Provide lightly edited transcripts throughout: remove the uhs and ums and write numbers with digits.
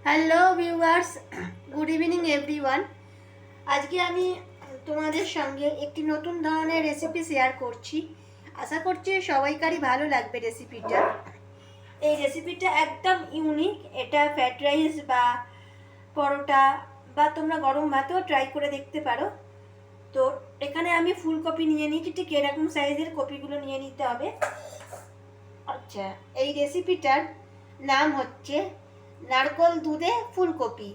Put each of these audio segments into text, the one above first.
Hello viewers, good evening everyone. আজকে আমি তোমাদের সঙ্গে একটি নতুন ধরনের রেসিপি শেয়ার করছি। আশা করছি সবাইকারই ভালো লাগবে রেসিপিটা। এই রেসিপিটা একদম ইউনিক। এটা ফ্রাইড রাইস বা পরোটা বা তোমরা গরম ভাতেও ট্রাই করে দেখতে পারো। তো এখানে আমি ফুলকপি নিয়ে নিয়েছি, ঠিক এরকম সাইজের কপিগুলো নিয়ে নিতে হবে। আচ্ছা, এই রেসিপিটার নাম হচ্ছে নারকোল দুধে ফুলকপি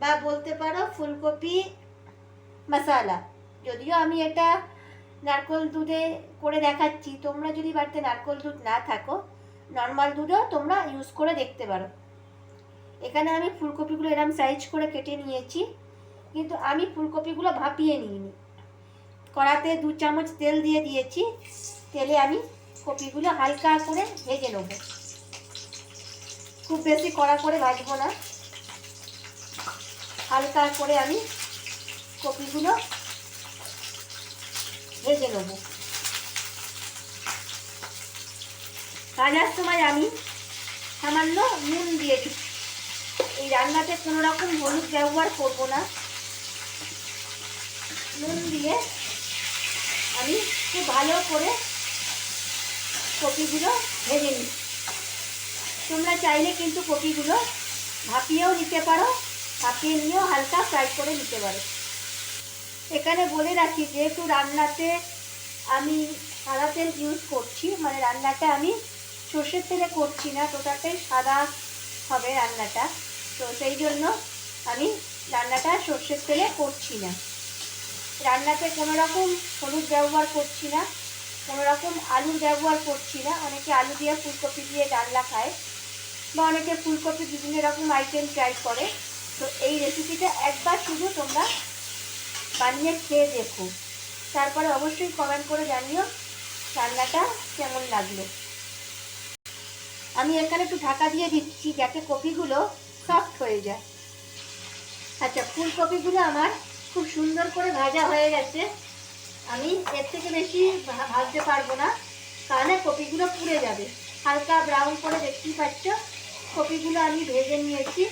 বা বলতে পারো ফুলকপি মশালা। যদিও আমি এটা নারকোল দুধে করে দেখাচ্ছি, তোমরা যদি বাড়িতে নারকোল দুধ না থাকো নর্মাল দুধও তোমরা ইউজ করে দেখতে পারো। এখানে আমি ফুলকপিগুলো এরকম সাইজ করে কেটে নিয়েছি, কিন্তু আমি ফুলকপিগুলো ভাপিয়ে নিইনি। কড়াতে 2 চামচ তেল দিয়ে দিয়েছি। তেলে আমি কপিগুলো হালকা করে ভেজে নেব, খুব বেশি কড়া করে ভাজবো না, হালকা করে আমি কপিগুলো ভেজে নেব। ভাজার সময় আমি সামান্য নুন দিয়ে দিচ্ছি। এই রান্নাতে কোনো রকম হলুদ ব্যবহার করব না। নুন দিয়ে আমি খুব ভালো করে কপিগুলো ভেজে নিচ্ছি। তোমরা চাইলে কিন্তু কপিগুলো ভাপিয়েও নিতে পারো, ভাপিয়ে নিয়েও হালকা ফ্রাই করে নিতে পারো। এখানে বলে রাখি, যেহেতু রান্নাতে আমি সাদা তেল ইউজ করছি, মানে রান্নাটা আমি সর্ষের তেলে করছি না, টোটালটাই সাদা হবে রান্নাটা। তো সেই জন্য আমি রান্নাটা সর্ষের তেলে করছি না। রান্নাতে কোনো রকম হলুদ ব্যবহার করছি না, কোনো রকম আলুর ব্যবহার করছি না। অনেকে আলু দিয়ে ফুলকপি দিয়ে ডালনা খায় বা অনেকে ফুলকপি বিভিন্ন রকম আইটেম ট্রাই করে। তো এই রেসিপিটা একবার শুধু তোমরা বানিয়ে খেয়ে দেখো, তারপরে অবশ্যই কমেন্ট করে জানিও রান্নাটা কেমন লাগলো। আমি এখানে একটু ঢাকা দিয়ে দিচ্ছি যাতে কপিগুলো সফট হয়ে যায়। আচ্ছা, ফুলকপিগুলো আমার খুব সুন্দর করে ভাজা হয়ে গেছে। আমি এর থেকে বেশি ভাজতে পারবো না, কারণ কপিগুলো পুড়ে যাবে। হালকা ব্রাউন করে দেখতেই পাচ্ছ কপিগুলো আমি ভেজে নিয়েছি।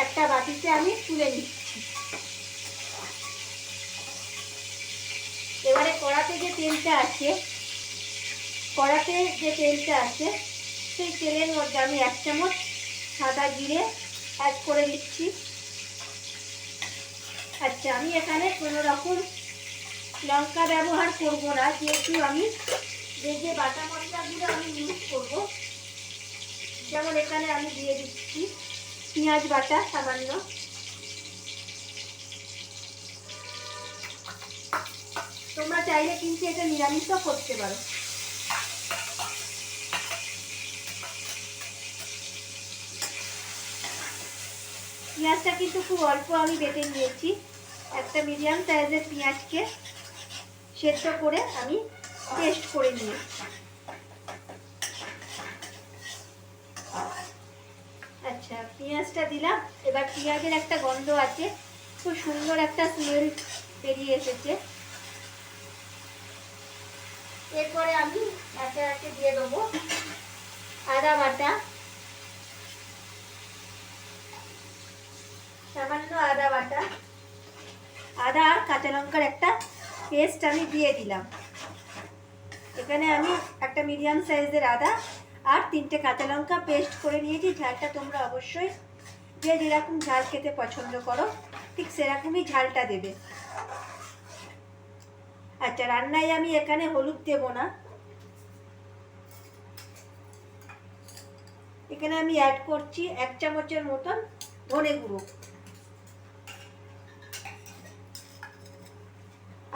একটা বাটিতে আমি তুলে নিচ্ছি। এবারে কড়াতে যে তেলটা আছে সেই তেলের মধ্যে আমি 1 চামচ সাদা জিরে অ্যাড করে দিচ্ছি। আচ্ছা, আমি এখানে কোনো রকম লঙ্কা ব্যবহার করব না, যেহেতু আমি যে বাটা মশলাগুলো আমি ইউজ করব, যেমন এখানে আমি দিয়ে দিচ্ছি পেঁয়াজ বাটা সামান্য, তোমরা চাইলে কিন্তু এটা নিরামিষও করতে পারো। পেঁয়াজটা কিন্তু খুব অল্প আমি বেটে নিয়েছি। একটা মিডিয়াম সাইজের পেঁয়াজকে সেদ্ধ করে আমি পেস্ট করে নিয়েছি। আচ্ছা, পেঁয়াজটা দিলাম। এবার পেঁয়াজের একটা গন্ধ আছে, খুব সুন্দর একটা স্মেল বেরিয়ে এসেছে। এরপরে আমি একে একে দিয়ে দেবো আদা বাটা, সামান্য আদা বাটা, আদা আর কাঁচা লঙ্কার একটা পেস্ট আমি দিয়ে দিলাম। এখানে আমি একটা মিডিয়াম সাইজের আদা আর 3টে কাঁচা লঙ্কা পেস্ট করে নিয়েছি। ঝালটা তোমরা অবশ্যই যে যেরকম ঝাল খেতে পছন্দ করো ঠিক সেরকমই ঝালটা দেবে। আচ্ছা, রান্নায় আমি এখানে হলুদ দেব না। এখানে আমি অ্যাড করছি 1 চামচের মতন ধনে গুঁড়ো,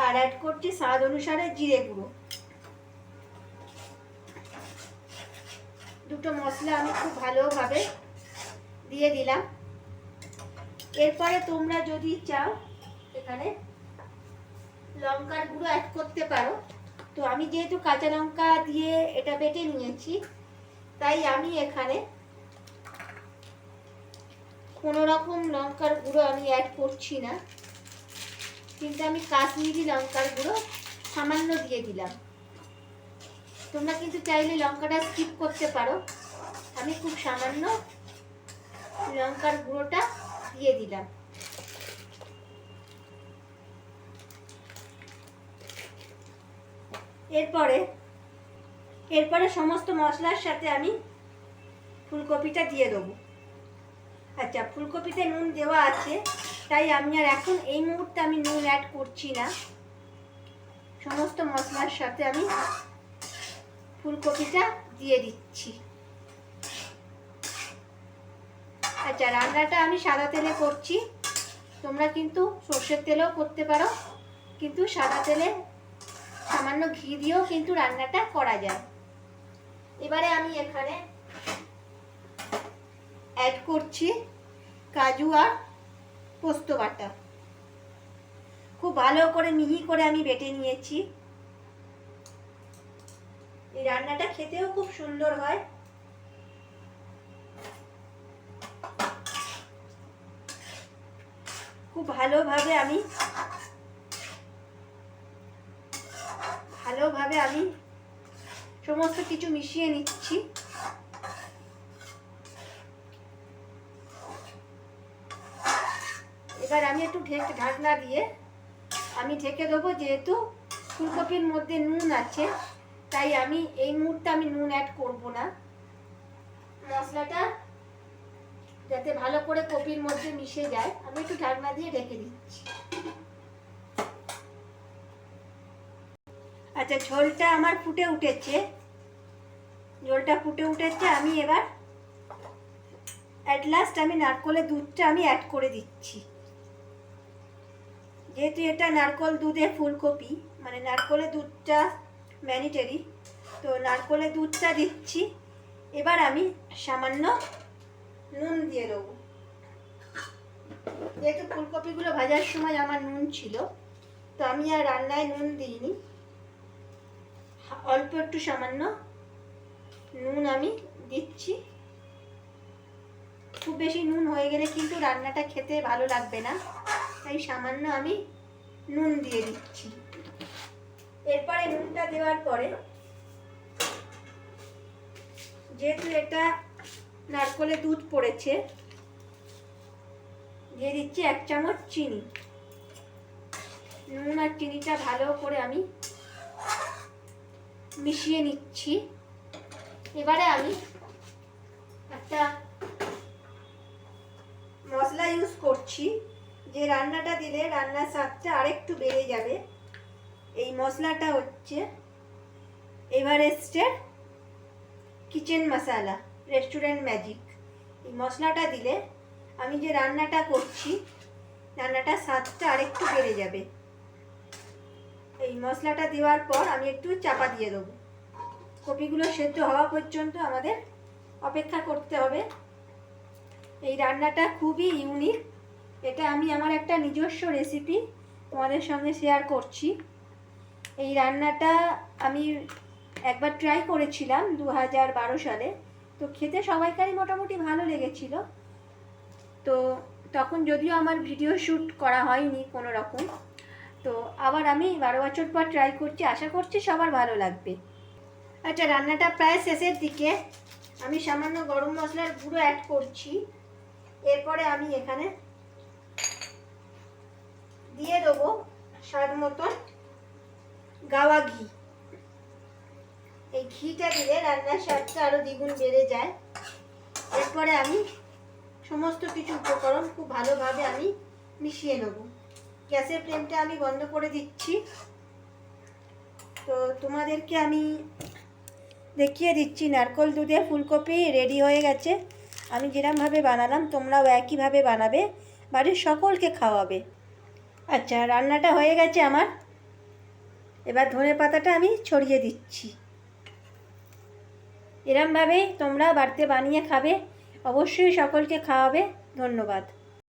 আর অ্যাড করছি স্বাদ অনুসারে জিরে গুঁড়ো। দুটো মশলা আমি খুব ভালোভাবে দিয়ে দিলাম। এরপরে তোমরা যদি চাও এখানে লঙ্কার গুঁড়ো অ্যাড করতে পারো। তো আমি যেহেতু কাঁচা লঙ্কা দিয়ে এটা বেটে নিয়েছি, তাই আমি এখানে কোনো রকম লঙ্কার গুঁড়ো আমি অ্যাড করছি না, কিন্তু আমি কাশ্মীরি লঙ্কার গুঁড়ো সামান্য দিয়ে দিলাম। তোমরা কিন্তু চাইলে লঙ্কাটা স্কিপ করতে পারো। আমি খুব সামান্য লঙ্কার গুঁড়োটা দিয়ে দিলাম। এরপরে সমস্ত মশলার সাথে আমি ফুলকপিটা দিয়ে দেবো। আচ্ছা, ফুলকপিতে নুন দেওয়া আছে, তাই আমি আর এখন এই মুহূর্তে আমি নুন অ্যাড করছি না। সমস্ত মশলার সাথে আমি ফুলকপিটা দিয়ে দিচ্ছি। আচ্ছা, রান্নাটা আমি সাদা তেলে করছি, তোমরা কিন্তু সর্ষের তেলেও করতে পারো, কিন্তু সাদা তেলে সামান্য ঘি দিয়েও কিন্তু রান্নাটা করা যায়। এবারে আমি এখানে অ্যাড করছি কাজু আর পোস্ত বাটা। খুব ভালো করে মিহি করে আমি বেটে নিয়েছি। এই রান্নাটা খেতেও খুব সুন্দর হয়। খুব ভালোভাবে আমি সমস্ত কিছু মিশিয়ে নিচ্ছি। এবার আমি একটু ঢাকনা দিয়ে আমি ঢেকে দেবো, যেহেতু ফুলকপির মধ্যে নুন আছে, তাই আমি এই মুহূর্তে আমি নুন অ্যাড করব না। মশলাটা যাতে ভালো করে কপির মধ্যে মিশে যায়, আমি একটু ঢাকনা দিয়ে ঢেকে দিচ্ছি। আচ্ছা, ঝোলটা আমার ফুটে উঠেছে। আমি এবার অ্যাট লাস্ট আমি নারকেলের দুধটা আমি অ্যাড করে দিচ্ছি। যেহেতু এটা নারকেল দুধে ফুলকপি, মানে নারকেলের দুধটা ম্যান্ডেটরি, তো নারকেলের দুধটা দিচ্ছি। এবার আমি সামান্য নুন দিয়ে দেবো। যেহেতু ফুলকপিগুলো ভাজার সময় আমার নুন ছিল, তো আমি আর রান্নায় নুন দিইনি। অল্প একটু সামান্য নুন আমি দিচ্ছি। খুব বেশি নুন হয়ে গেলে কিন্তু রান্নাটা খেতে ভালো লাগবে না, তাই সামান্য আমি নুন দিয়ে দিচ্ছি। এরপরে নুনটা দেওয়ার পরে, যেহেতু এটা নারকেলের দুধ পড়েছে, দিয়ে দিচ্ছি 1 চামচ চিনি। নুন আর চিনিটা ভালো করে আমি মিশিয়ে নিচ্ছি। এবারে আমি একটা মশলা ইউজ করছি, যে রান্নাটা দিলে রান্নার স্বাদটা আরেকটু বেড়ে যাবে। এই মশলাটা হচ্ছে এভারেস্টের কিচেন মশলা, রেস্টুরেন্ট ম্যাজিক। এই মশলাটা দিলে আমি যে রান্নাটা করছি, রান্নাটার স্বাদটা আরেকটু বেড়ে যাবে। এই মশলাটা দেওয়ার পর আমি একটু চাপা দিয়ে দেবো। কপিগুলো সেদ্ধ হওয়া পর্যন্ত আমাদের অপেক্ষা করতে হবে। এই রান্নাটা খুবই ইউনিক। এটা আমি আমার একটা নিজস্ব রেসিপি তোমাদের সঙ্গে শেয়ার করছি। এই রান্নাটা আমি একবার ট্রাই করেছিলাম 2012 সালে, তো খেতে সবাইকারই মোটামুটি ভালো লেগেছিল। তো তখন যদিও আমার ভিডিও শ্যুট করা হয়নি কোনো রকম, তো আবার আমি 12 বছর পর ট্রাই করছি, আশা করছি সবার ভালো লাগবে। আচ্ছা, রান্নাটা প্রায় শেষের দিকে। আমি সামান্য গরম মশলার গুঁড়ো অ্যাড করছি। এরপরে আমি এখানে দিয়ে দেবো স্বাদ মতন গাওয়া ঘি। এই ঘিটা দিলে রান্নার স্বাদটা আরও দ্বিগুণ বেড়ে যায়। এরপরে আমি সমস্ত কিছু উপকরণ খুব ভালোভাবে আমি মিশিয়ে নেব। গ্যাসের ফ্লেমটা আমি বন্ধ করে দিচ্ছি। তো তোমাদেরকে আমি দেখিয়ে দিচ্ছি, নারকেল দুধে ফুলকপি রেডি হয়ে গেছে। আমি যেরকমভাবে বানালাম তোমরাও একইভাবে বানাবে, বাড়ির সকলকে খাওয়াবে। আচ্ছা, রান্নাটা হয়ে গেছে আমার। এবার ধনেপাতাটা আমি ছড়িয়ে দিচ্ছি। এরকমভাবেই তোমরা বাড়িতে বানিয়ে খাবে, অবশ্যই সকলকে খাওয়াবে। ধন্যবাদ।